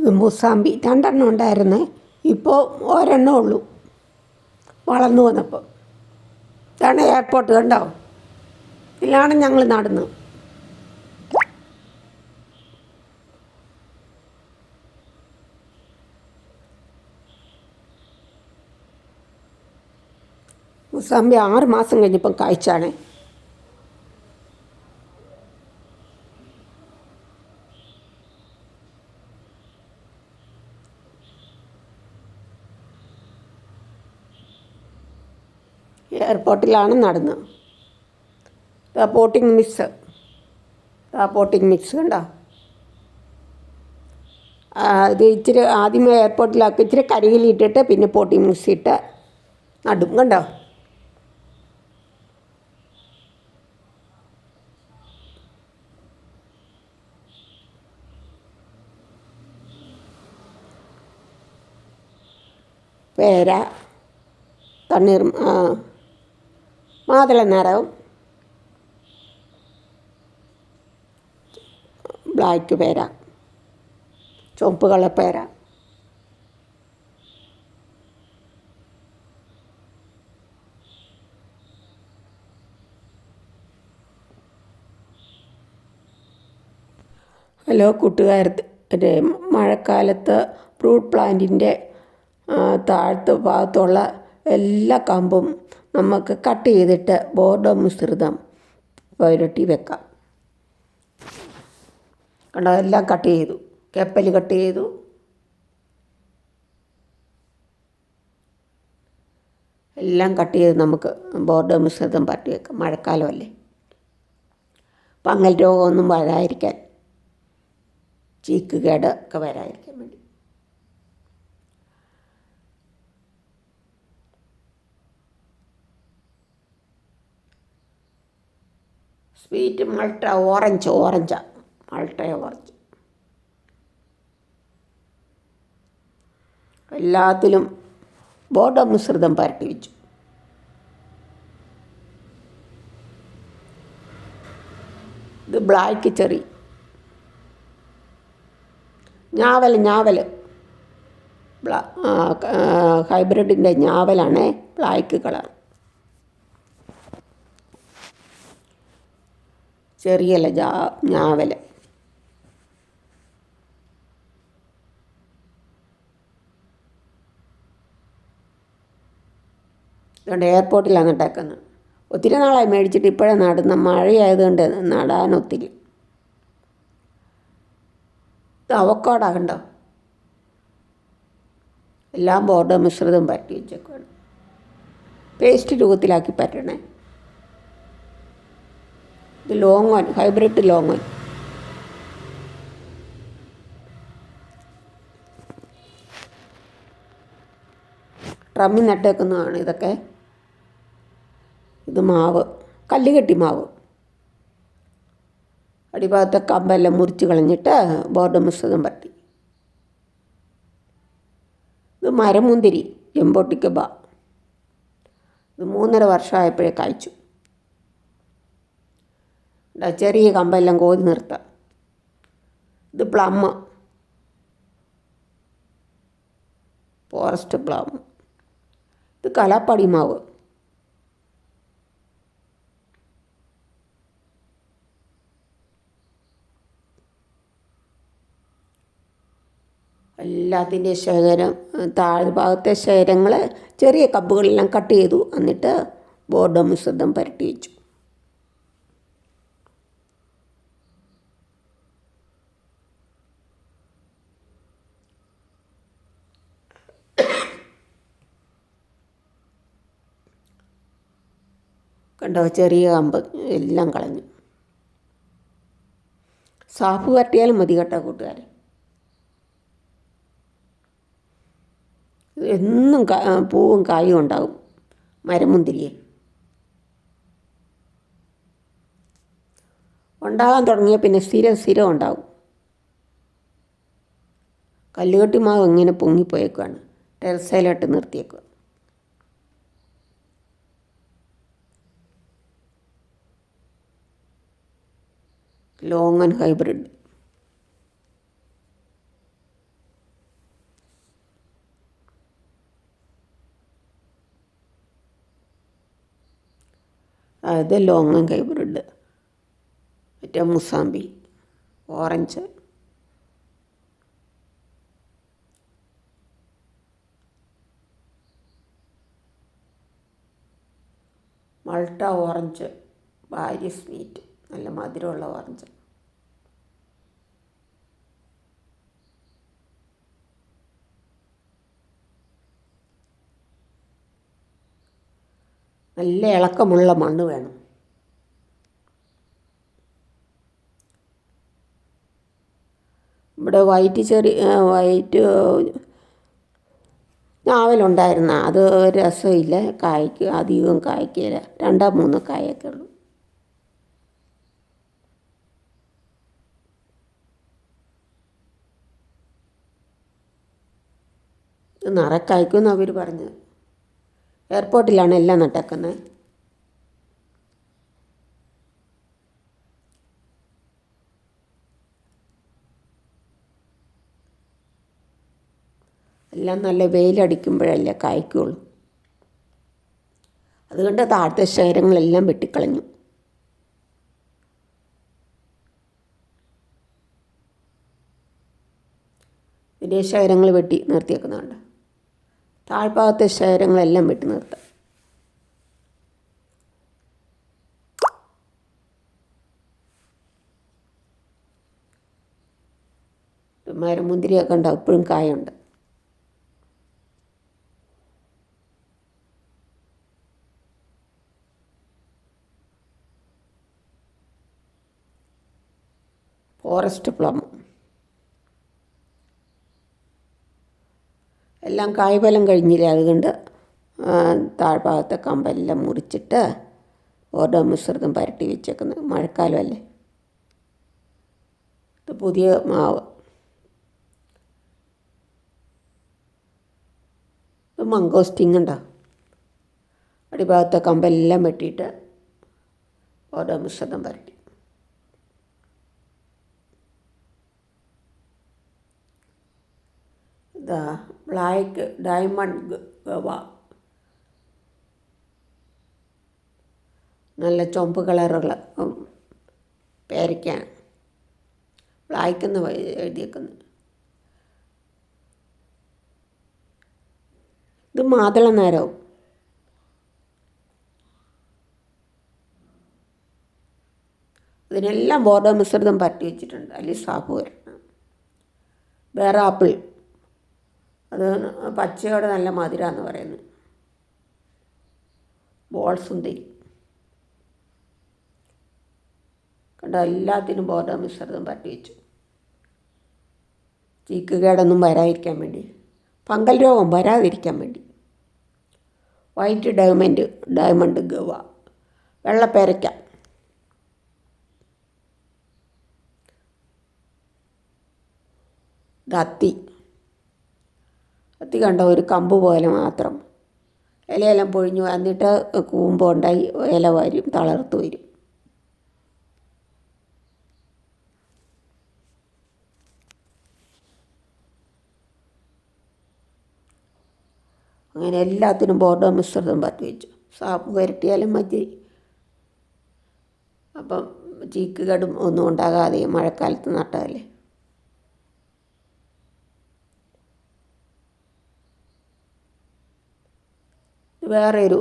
ഇത് മുസാമ്പി 2 ഉണ്ടായിരുന്നേ, ഇപ്പോൾ ഒരെണ്ണം ഉള്ളൂ വളർന്നു വന്നപ്പോൾ. ഇതാണ് എയർപോർട്ട്, കണ്ടോ? ഇതിലാണ് ഞങ്ങൾ നടന്നു. മുസാമ്പി 6 മാസം കഴിഞ്ഞപ്പം കായ്ച്ചാണ്. എയർപോർട്ടിലാണ് നടന്നത്. പോട്ടിംഗ് മിക്സ് കണ്ടോ? ഇത് ഇച്ചിരി ആദ്യമേ എയർപോർട്ടിലാക്കി ഇച്ചിരി കരിയിലിട്ടിട്ട് പിന്നെ പോട്ടിംഗ് മിക്സ് ഇട്ട് നടും, കണ്ടോ? പേര, തണ്ണീർ മാതള നാരകം, ബ്ലാക്ക് പേര, ചുവപ്പ് കളർ പേര, ഹലോ കൂട്ടുകാരെ, മഴക്കാലത്ത് ഫ്രൂട്ട് പ്ലാന്റിൻ്റെ താഴത്തെ ഭാഗത്തുള്ള എല്ലാ കമ്പും നമുക്ക് കട്ട് ചെയ്തിട്ട് ബോർഡോ മിശ്രിതം പുരട്ടി വെക്കാം. കണ്ടോ? എല്ലാം കട്ട് ചെയ്തു, കപ്പൽ കട്ട് ചെയ്തു. എല്ലാം കട്ട് ചെയ്ത് നമുക്ക് ബോർഡോ മിശ്രിതം പുരട്ടി വെക്കാം. മഴക്കാലമല്ലേ, പങ്ങൽ രോഗമൊന്നും വരാതിരിക്കാൻ, ചീക്ക് കേട് ഒക്കെ വരാതിരിക്കാൻ വേണ്ടി. സ്വീറ്റ് മൾട്ട ഓറഞ്ച് മൾട്ട ഓറഞ്ച് എല്ലാത്തിലും ബോർഡോ മിശ്രിതം പുരട്ടി വെച്ചു. ഇത് ബ്ലാക്ക് ചെറി, ഞാവൽ ഹൈബ്രിഡിൻ്റെ ഞാവലാണ്, ബ്ലാക്ക് കളർ. ചെറിയല്ല, ഞാവൽ. അതുകൊണ്ട് എയർപോർട്ടിലാണ് നട്ടേക്കുന്നത്. ഒത്തിരി നാളായി മേടിച്ചിട്ട്, ഇപ്പോഴേ നടുന്ന, മഴയായതുകൊണ്ട് നടാനൊത്തിരി. ഇത് അവക്കാഡോ കണ്ടോ? എല്ലാം ബോർഡോ മിശ്രിതം പരട്ടി വെച്ചേക്കാണ്. പേസ്റ്റ് രൂപത്തിലാക്കി പറ്റണേ. ഇത് ലോങ്ങോൻ, ഹൈബ്രിഡ് ലോങ്ങോൻ. ഡ്രമ്മിൽ നട്ടേക്കുന്നതാണ് ഇതൊക്കെ. ഇത് മാവ്, കല്ലുകെട്ടി മാവ്. അടിഭാഗത്തെ കമ്പെല്ലാം മുറിച്ച് കളഞ്ഞിട്ട് ബോർഡോ മിശ്രിതം പരട്ടി. ഇത് മരമുന്തിരി, എംബോട്ടിക്കബ. ഇത് 3.5 വർഷമായപ്പോഴേ കായ്ച്ചു. ചെറിയ കമ്പെല്ലാം കോതി നിർത്താം. ഇത് പ്ലം, ഫോറസ്റ്റ് പ്ലം. ഇത് കലാപ്പടി മാവ്. എല്ലാത്തിൻ്റെ ശേഖരം, താഴ്ഭാഗത്തെ ശേഖരങ്ങൾ ചെറിയ കമ്പുകളെല്ലാം കട്ട് ചെയ്തു. എന്നിട്ട് ബോർഡോ മിശ്രിതം പുരട്ടി വെച്ചു. കണ്ടോ? ചെറിയ കമ്പ് എല്ലാം കളഞ്ഞു. സാഫ് പുരട്ടിയാലും മതി കേട്ടോ കൂട്ടുകാരെ. എന്നും പൂവും കായും ഉണ്ടാകും മരമുന്തിരിയെ. ഉണ്ടാകാൻ തുടങ്ങിയ പിന്നെ സ്ഥിരം ഉണ്ടാകും. കല്ലുകെട്ടി മാവ് ഇങ്ങനെ പൊങ്ങിപ്പോയേക്കാണ്, ടെറസയിലോട്ട് നിർത്തിയേക്കുക. Longan hybrid. ഇത് ലോങ്ങൻ ഹൈബ്രിഡ്, മറ്റേ മുസാമ്പി ഓറഞ്ച്. മൾട്ട ഓറഞ്ച്, ഭാര്യ സ്വീറ്റ്, നല്ല മധുരമുള്ള ഓറഞ്ച്. നല്ല ഇളക്കമുള്ള മണ്ണ് വേണം. ഇവിടെ വൈറ്റ് ഞാവലുണ്ടായിരുന്ന അത് രസമില്ല, കായ്ക്ക് അധികം കായ്ക്കില്ല, 2-3 കായൊക്കെ ഉള്ളൂ. നിറയെ കായ്ക്കുമെന്ന് അവർ പറഞ്ഞത്. എയർപോർട്ടിലാണ് എല്ലാം നട്ടേക്കുന്നത്. എല്ലാം നല്ല വെയിലടിക്കുമ്പോഴല്ലേ കായ്ക്കുള്ളൂ. അതുകൊണ്ട് താഴത്തെ ശേഖരങ്ങളെല്ലാം വെട്ടിക്കളഞ്ഞു. വലിയ ശേഖരങ്ങൾ വെട്ടി നിർത്തിയേക്കുന്നുണ്ട്. താഴ്ഭാഗത്തെ ശേഖരങ്ങളെല്ലാം വെട്ടി നിർത്താം. മരമുന്തിരിയൊക്കെ ഉണ്ടാവും, ഇപ്പോഴും കായുണ്ട്. ഫോറസ്റ്റ് പ്ലം എല്ലാം കായ്ഫലം കഴിഞ്ഞില്ലേ, അതുകൊണ്ട് താഴ്ഭാഗത്തെ കമ്പെല്ലാം മുറിച്ചിട്ട് ഓരോ മിശ്രിതം പരട്ടി വെച്ചേക്കുന്നത്. മഴക്കാലമല്ലേ. ഇത് പുതിയ മാവ്. ഇത് മംഗോസ്റ്റിങ് ഉണ്ടോ. അടിഭാഗത്തെ കമ്പെല്ലാം വെട്ടിയിട്ട് ഓരോ മിശ്രിതം പരട്ടി. ഇതാ ബ്ലാക്ക് ഡയമണ്ട് ഗവ, നല്ല ചുവപ്പ് കളറുള്ള പേരയ്ക്കാണ്. ബ്ലാക്ക് എന്ന് എഴുതിയേക്കുന്നത്. ഇത് മാതള നേരവും. ഇതിനെല്ലാം ബോർഡോ മിശ്രിതം പരട്ടി വെച്ചിട്ടുണ്ട്. അതിൽ സാപ്പ് വരണം. വേറെ ആപ്പിൾ, അത് പച്ചയോടെ നല്ല മധുരമാണെന്ന് പറയുന്നത്. ബോൾ സുന്ദരി കണ്ടോ, എല്ലാത്തിനും ബോർഡോ മിശ്രിതം പരട്ടി വെച്ചു. ചീക്ക് കേടൊന്നും വരാതിരിക്കാൻ വേണ്ടി, ഫംഗൽ രോഗം വരാതിരിക്കാൻ വേണ്ടി. വൈറ്റ് ഡയമണ്ട് ഗവ, വെള്ളപ്പേരയ്ക്ക. അത്തി കണ്ട ഒരു കമ്പ് പോലെ മാത്രം, ഇലയെല്ലാം പൊഴിഞ്ഞു എന്നിട്ട് കൂമ്പുണ്ടായി ഇല വരും, തളർത്ത് വരും. അങ്ങനെ എല്ലാത്തിനും ബോർഡോ മിശ്രിതം പറ്റി വെച്ചു. സാപ്പ് പുരട്ടിയാലും മതി. അപ്പം ചീക്ക് കടും ഒന്നും ഉണ്ടാകാതെ മഴക്കാലത്ത് നട്ടതല്ലേ. വേറെ ഒരു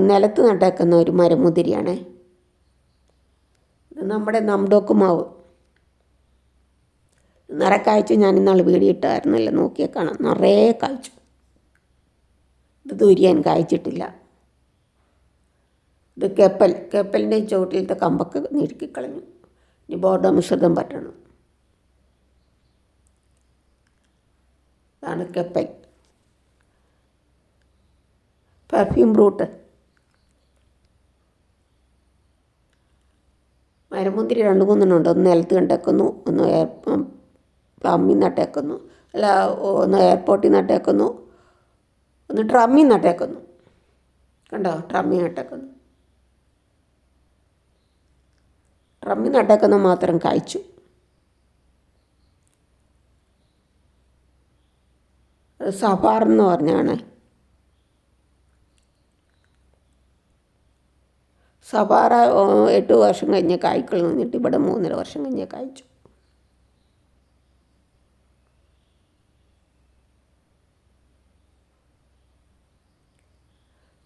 നിലത്ത് നട്ടേക്കുന്ന ഒരു മരമുതിരിയാണ്. ഇത് നമ്മുടെ നംഡോക്ക് മാവ്. നിറയെ കായ്ച്ചു. ഞാൻ ഇന്നാൾ വീഡിയോ ഇട്ടായിരുന്നല്ലോ, നോക്കിയാൽ കാണാം, നിറയെ കായ്ച്ചു. ഇത് ദുരിയാൻ കായ്ച്ചിട്ടില്ല. ഇത് കെപ്പലിൻ്റെ ചുവട്ടിലത്തെ കമ്പൊക്കെ ഞെരുക്കിക്കളഞ്ഞു. ഇനി ബോർഡോ മിശ്രിതം പറ്റണം. ഇതാണ് കെപ്പൽ. പെർഫ്യൂം ഫ്രൂട്ട്, മരമുന്തിരി 2-3 ഒന്ന് നിലത്ത് കണ്ടേക്കുന്നു, ഒന്ന് പ്ലമ്മിൽ നട്ടേക്കുന്നു, ഒന്ന് എയർപോർട്ടിൽ നട്ടേക്കുന്നു, ഒന്ന് ട്രമ്മിൽ നട്ടേക്കുന്നു. കണ്ടോ, ട്രമ്മിൽ നട്ടേക്കുന്നു. ട്രമ്മിൽ നട്ടേക്കുന്ന മാത്രം കായ്ച്ചു. സഫാർ എന്ന് പറഞ്ഞാണ്. സവാറ 8 വർഷം കഴിഞ്ഞ് കായ്ക്കൾ നിന്നിട്ട് ഇവിടെ 3.5 വർഷം കഴിഞ്ഞ് കായ്ച്ചു.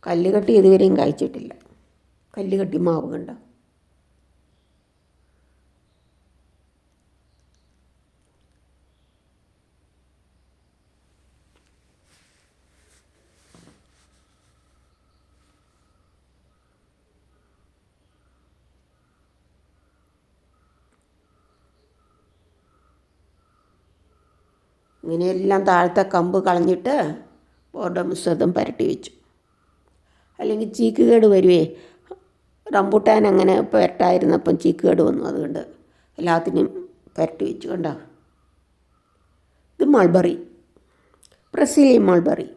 കല്ലുകെട്ടി ഇതുവരെയും കായ്ച്ചിട്ടില്ല. കല്ലുകെട്ടി മാവ് കണ്ട. ഇങ്ങനെയെല്ലാം താഴത്തെ കമ്പ് കളഞ്ഞിട്ട് ബോർഡർ മിശ്രിതം പുരട്ടി വെച്ചു. അല്ലെങ്കിൽ ചീക്കുകേട് വരുവേ. റംബൂട്ടാൻ അങ്ങനെ പുരട്ടായിരുന്നപ്പം ചീക്കുകേട് വന്നു. അതുകൊണ്ട് എല്ലാത്തിനും പുരട്ടി വെച്ചു. കണ്ടോ, ഇത് mulberry, Brazilian mulberry,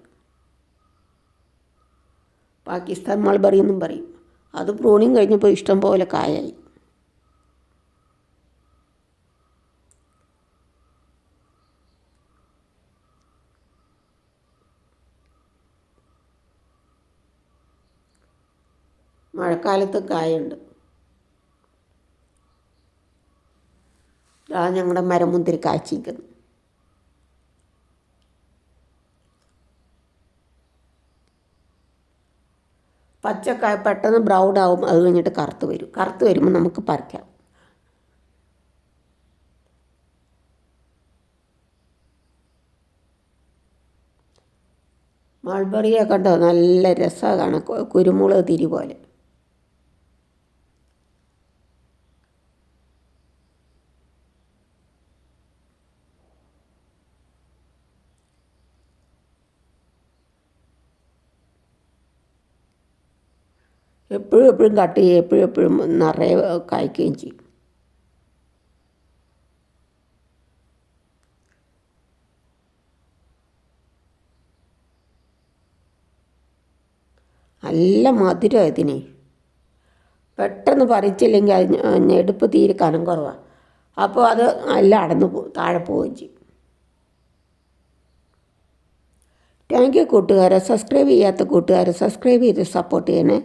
Pakistan mulberry എന്നും പറയും. അത് പ്രൂണിങ് കഴിഞ്ഞപ്പോൾ ഇഷ്ടം പോലെ കായായി. മഴക്കാലത്ത് കായുണ്ട്. ഞങ്ങളുടെ മരം മുന്തിരി കായ്ച്ചിരിക്കുന്നു. പച്ചക്കായ പെട്ടെന്ന് ബ്രൗൺ ആവും. അത് കഴിഞ്ഞിട്ട് കറുത്ത് വരും. കറുത്ത് വരുമ്പോൾ നമുക്ക് പറിക്കാം. മൾബറിയെ കണ്ടോ, നല്ല രസമാണ് കാണാൻ. കുരുമുളക് തിരി പോലെ. എപ്പോഴും എപ്പോഴും കട്ട് ചെയ്യുക, എപ്പോഴും എപ്പോഴും നിറയെ കായ്ക്കുകയും ചെയ്യും. നല്ല മധുരം ഇതിന്. പെട്ടെന്ന് പറിച്ചില്ലെങ്കിൽ അത് ഞെടുപ്പ് തീരെ കനം കുറവാണ്. അപ്പോൾ അത് എല്ലാം അടന്ന് താഴെ പോവുകയും ചെയ്യും. താങ്ക് യു കൂട്ടുകാരെ. സബ്സ്ക്രൈബ് ചെയ്യാത്ത കൂട്ടുകാരെ സബ്സ്ക്രൈബ് ചെയ്ത് സപ്പോർട്ട് ചെയ്യണേ.